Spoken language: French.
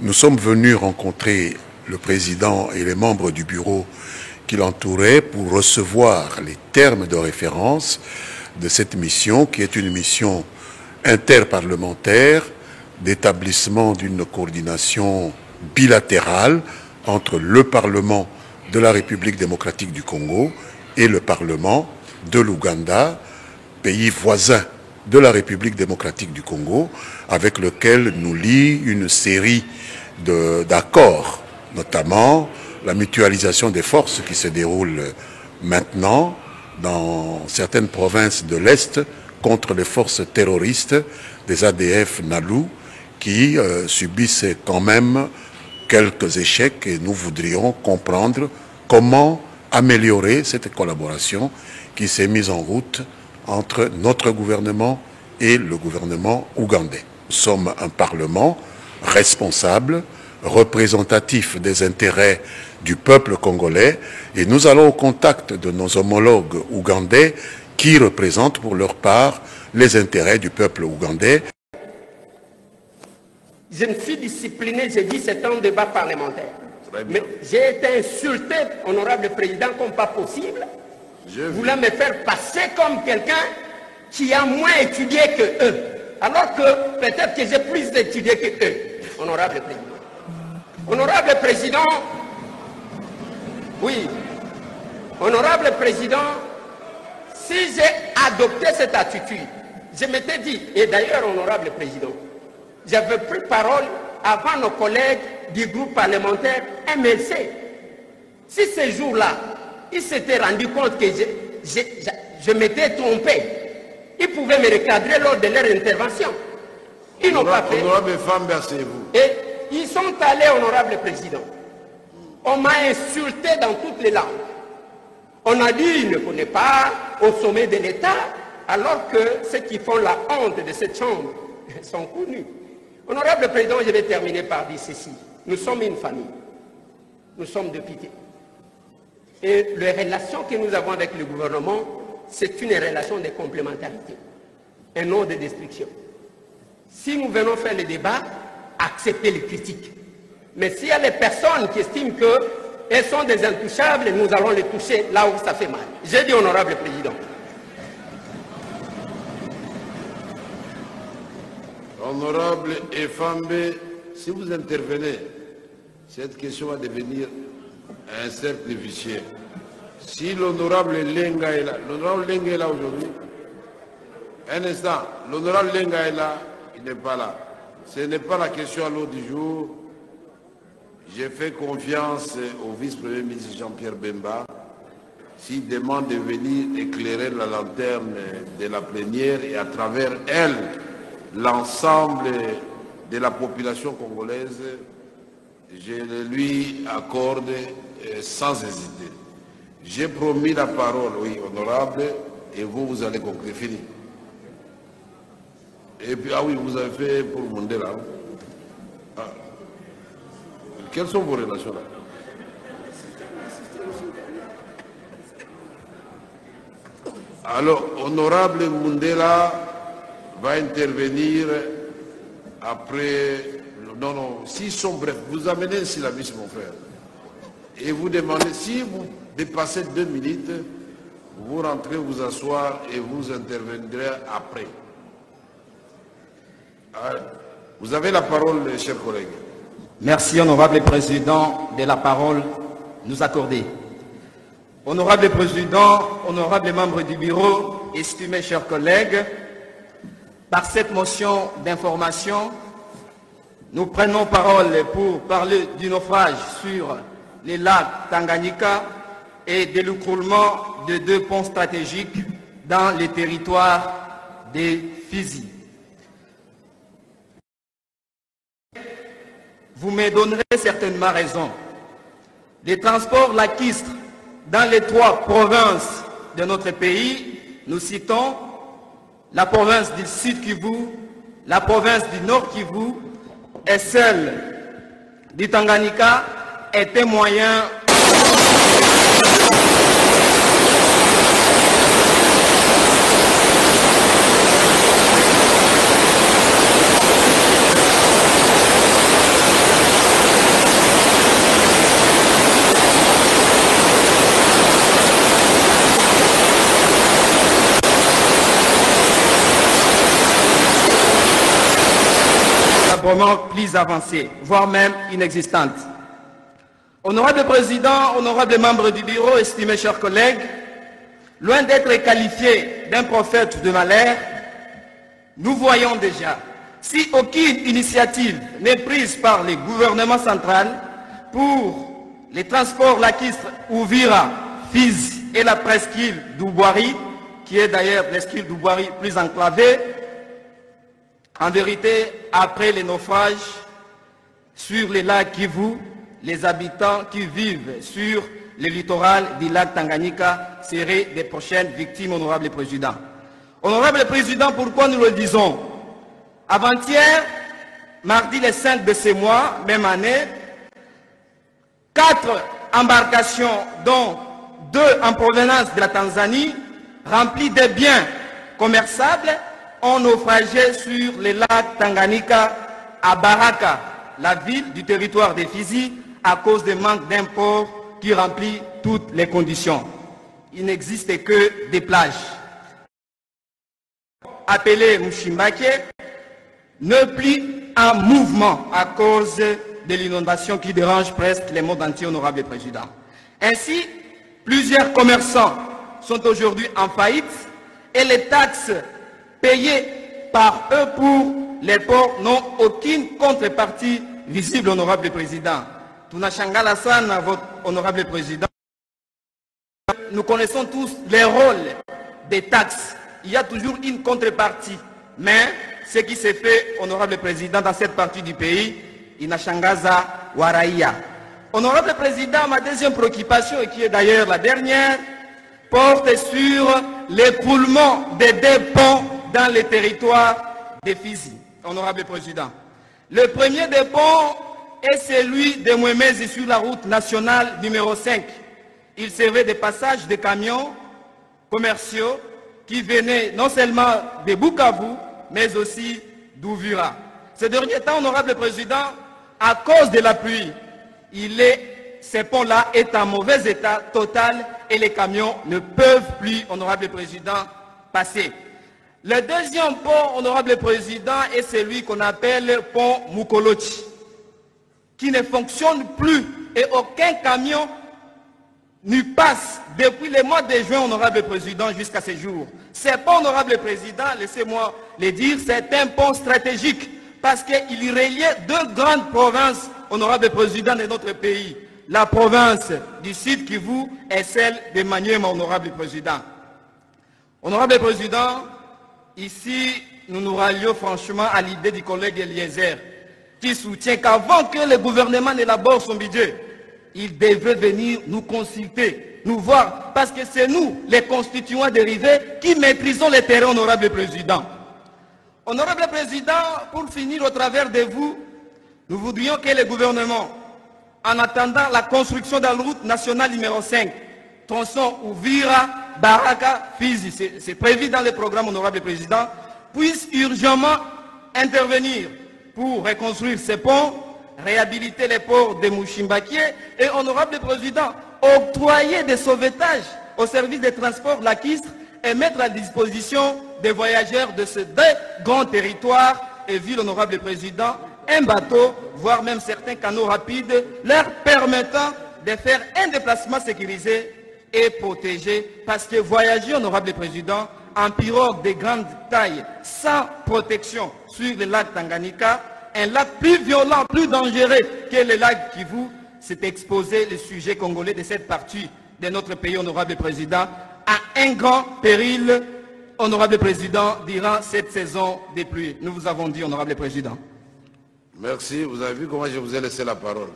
Nous sommes venus rencontrer le président et les membres du bureau qui l'entouraient pour recevoir les termes de référence de cette mission, qui est une mission interparlementaire d'établissement d'une coordination bilatérale entre le Parlement de la République démocratique du Congo et le Parlement de l'Ouganda, pays voisin de la République démocratique du Congo, avec lequel nous lie une série d'accords, notamment la mutualisation des forces qui se déroule maintenant dans certaines provinces de l'Est contre les forces terroristes des ADF NALU qui subissent quand même quelques échecs, et nous voudrions comprendre comment améliorer cette collaboration qui s'est mise en route entre notre gouvernement et le gouvernement ougandais. Nous sommes un parlement responsable, représentatif des intérêts du peuple congolais, et nous allons au contact de nos homologues ougandais qui représentent pour leur part les intérêts du peuple ougandais. Je me suis discipliné, j'ai dit c'est un débat parlementaire. Mais j'ai été insulté, honorable président, comme pas possible. Vous voulez me faire passer comme quelqu'un qui a moins étudié que eux. Alors que peut-être que j'ai plus étudié que eux, honorable président. Honorable président, oui, honorable président, si j'ai adopté cette attitude, je m'étais dit, et d'ailleurs, honorable président, j'avais pris parole avant nos collègues du groupe parlementaire MLC. Si ce jour-là, ils s'étaient rendus compte que je m'étais trompé, ils pouvaient me recadrer lors de leur intervention. Ils n'ont pas fait. Honorable femme, merci-vous. Et ils sont allés, honorable président. On m'a insulté dans toutes les langues. On a dit, il ne connaît pas au sommet de l'État, alors que ceux qui font la honte de cette chambre sont connus. Honorable président, je vais terminer par dire ceci. Nous sommes une famille. Nous sommes députés. Et les relations que nous avons avec le gouvernement, c'est une relation de complémentarité, et non de destruction. Si nous venons faire le débat, acceptez les critiques. Mais s'il y a des personnes qui estiment qu'elles sont des intouchables, nous allons les toucher là où ça fait mal. J'ai dit, honorable président. Honorable Efambe, si vous intervenez, cette question va devenir un cercle vicieux. Si l'honorable Lenga est là, l'honorable Lenga est là aujourd'hui. Un instant, l'honorable Lenga est là, il n'est pas là. Ce n'est pas la question à l'ordre du jour. J'ai fait confiance au vice-premier ministre Jean-Pierre Bemba s'il demande de venir éclairer la lanterne de la plénière et à travers elle, l'ensemble de la population congolaise, je le lui accorde sans hésiter. J'ai promis la parole, oui, honorable, et vous allez conclure. Fini. Et puis, ah oui, vous avez fait pour Mandela. Ah. Quelles sont vos relations là? Alors, honorable Mandela va intervenir après. Non, non, s'ils sont brefs, vous amenez un syllabus, mon frère. Et vous demandez, si vous dépassez 2 minutes, vous rentrez vous asseoir et vous interviendrez après. Vous avez la parole, chers collègues. Merci, honorable président, de la parole nous accorder. Honorable président, honorable membres du bureau, estimés chers collègues, par cette motion d'information, nous prenons parole pour parler du naufrage sur les lacs Tanganyika et de l'écroulement de 2 ponts stratégiques dans les territoires des Fizi. Vous me donnerez certainement raison. Les transports lacustres dans les 3 provinces de notre pays, nous citons la province du Sud Kivu, la province du Nord Kivu et celle du Tanganyika, étaient moyens vraiment plus avancée, voire même inexistante. Honorable Président, honorables membres du bureau, estimés chers collègues, loin d'être qualifié d'un prophète de malheur, nous voyons déjà, si aucune initiative n'est prise par le gouvernement central pour les transports Lakistre, Uvira, Fizi et la presqu'île d'Ouboiri, qui est d'ailleurs l'esquile d'Ouboiri plus enclavée, en vérité, après les naufrages sur les lacs Kivu, les habitants qui vivent sur le littoral du lac Tanganyika seraient des prochaines victimes, honorable Président. Honorable Président, pourquoi nous le disons? Avant-hier, mardi le 5 de ce mois, même année, 4 embarcations, dont 2 en provenance de la Tanzanie, remplies de biens commerçables, ont naufragé sur le lac Tanganyika à Baraka, la ville du territoire des Fizi, à cause du manque d'un port qui remplit toutes les conditions. Il n'existe que des plages. Appelé Mushimbake, ne plus en mouvement à cause de l'inondation qui dérange presque le monde entier, honorable Président. Ainsi, plusieurs commerçants sont aujourd'hui en faillite et les taxes payées par eux pour les ports n'ont aucune contrepartie visible, honorable Président. Tunashangala sana, votre honorable Président. Nous connaissons tous les rôles des taxes. Il y a toujours une contrepartie. Mais ce qui s'est fait, honorable Président, dans cette partie du pays, Inashangaza Waraïa. Honorable Président, ma deuxième préoccupation, et qui est d'ailleurs la dernière, porte sur l'écroulement des 2 ponts dans les territoires des Fizi. Honorable Président. Le premier des ponts est celui de Mwemezi sur la route nationale numéro 5. Il servait de passage de camions commerciaux qui venaient non seulement de Bukavu, mais aussi d'Uvira. Ces derniers temps, honorable Président, à cause de la pluie, ce pont-là est en mauvais état total et les camions ne peuvent plus, honorable Président, passer. Le deuxième pont, honorable Président, est celui qu'on appelle pont Mukolochi, qui ne fonctionne plus et aucun camion n'y passe depuis le mois de juin, honorable Président, jusqu'à ce jour. Ce pont, honorable Président, laissez-moi le dire, c'est un pont stratégique parce qu'il reliait 2 grandes provinces, honorable Président, de notre pays. La province du Sud Kivu et celle de Maniema, honorable Président. Honorable Président, ici, nous nous rallions franchement à l'idée du collègue Eliezer, qui soutient qu'avant que le gouvernement n'élabore son budget, il devrait venir nous consulter, nous voir, parce que c'est nous, les constituants dérivés, qui maîtrisons les terrains, honorable Président. Honorable Président, pour finir au travers de vous, nous voudrions que le gouvernement, en attendant la construction de la route nationale numéro 5, tronçon Uvira, Baraka, Fizi, c'est prévu dans le programme, honorable Président, puisse urgemment intervenir pour reconstruire ces ponts, réhabiliter les ports de Mushimbaki et, honorable Président, octroyer des sauvetages au service des transports Lakistre et mettre à disposition des voyageurs de ces 2 grands territoires et villes, honorable Président, un bateau, voire même certains canaux rapides, leur permettant de faire un déplacement sécurisé et protégé, parce que voyager, honorable Président, en pirogue de grande taille, sans protection sur le lac Tanganyika, un lac plus violent, plus dangereux que le lac Kivu, s'est exposé le sujet congolais de cette partie de notre pays, honorable Président, à un grand péril, honorable Président, durant cette saison des pluies. Nous vous avons dit, honorable Président. Merci. Vous avez vu comment je vous ai laissé la parole.